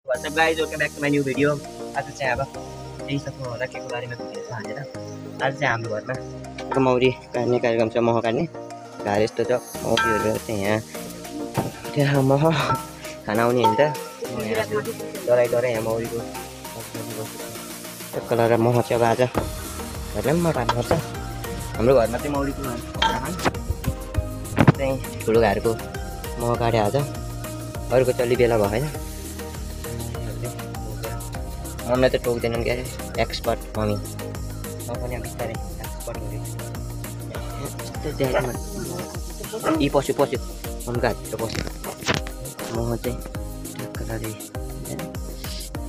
What's up guys, welcome back to my new video. आज चाहिँ अब यही सक्नु होला के को बारेमा भिडियो छ भनेर। आज चाहिँ हाम्रो घरमा मौरी काट्ने कार्यक्रम छ, मह काट्ने घार यस्तो छ। मौरीहरू चाहिँ यहाँ त्यहाँ मह खाना आउने होइन त। डराइ यहाँ मौरीको कलर मह चाहिँ अब आज घरलाई पनि काट्नुपर्छ। हाम्रो घरमा चाहिँ मौरीको चाहिँ ठुलो घरको मह काट्यो आज, अरूको चल्ली बेला भएन। मम्मीलाई त टोक्दैनन् क्या, एक्सपर्ट मम्मी। म पनि अब बिस्तारै एक्सपर्ट हुँदै यी पस्यो मम्मीको हाततिर पस्यो। मह चाहिँ टक्कले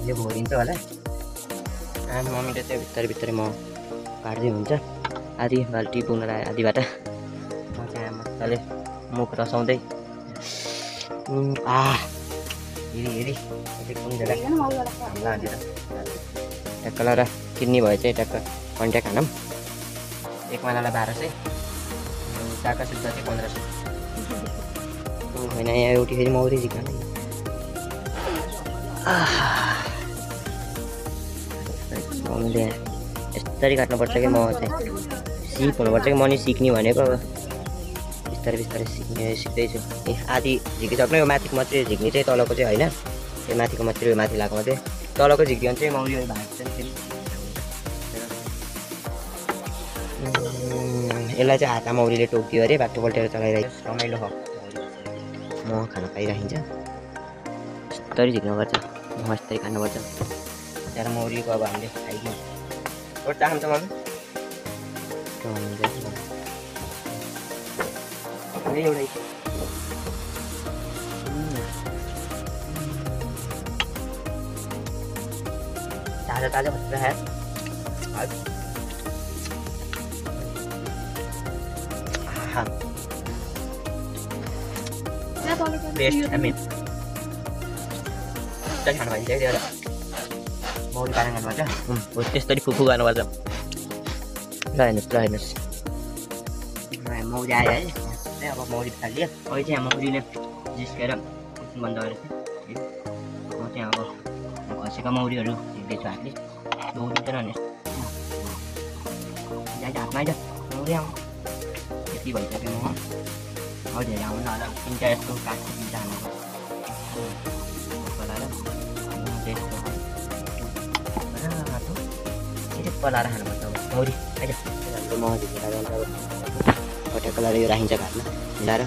यो भोरिन्छ होला। अनि मम्मीले चाहिँ बिस्तारै मह काट्दै हुन्छ। आधी बाल्टी पुग्न लाग्यो, आधीबाट म चाहिँ मजाले मुख रसाउँदै हेरी टक्क लगाएर किन्ने भयो चाहिँ टक्क कन्ट्याक्ट खानौँ। एक महिनालाई 1200, चाका सुत्दा चाहिँ 1500 होइन। यहाँ एउटी फेरि मौरी झिक्न मम्मीले यस्तरी काट्नुपर्छ कि म चाहिँ सिप हुनुपर्छ कि म नि सिक्ने भनेको। अब बिस्तारै सिक्दैछु। ए आधी झिकिसक्नु, यो माथिको मात्रै झिक्ने चाहिँ, तलको चाहिँ होइन। यो माथिको मात्रै, यो माथि लगाएको मात्रै, तलको झिक्यो भने चाहिँ मौरी भाग्छ फेरि। यसलाई चाहिँ हातमा मौरीले टोकिदियो अरे, बाटो पल्टेर चलाइरहेको रमाइलो हो। मह खान पाइराखिन्छ। यस्तरी झिक्नुपर्छ, मह यस्तरी खानुपर्छ। त्यहाँ मौरीको अब हामीले खाइदिउँ। रोटा खान्छ मम्मी एउटै ताजा भन्छ है। बेस्ट हामी खानु भइन्छ है। मौरी पालन गर्नुपर्छ, हो त्यस्तरी फुफु गर्नुपर्छ। ल हेर्नुहोस् मौरी आयो है। अब मौरी फालियो। अहिले चाहिँ मौरीले जिस्केर बन्द गरेको थियो। म चाहिँ अब खसेका मौरीहरू झिक्दैछु हातले। दौडिन्छ नि हातमा आइज मौरी आउँ। यति भइसक्यो। म अब धेरै आउनु होला, 3टा यस्तो काट्छु, 3टा हाल्नु पलाएर खानुपर्छ। अब मौरी आइज मह झिकेर टक्क लगाएर यो राखिन्छ घाटमा मिलाएर।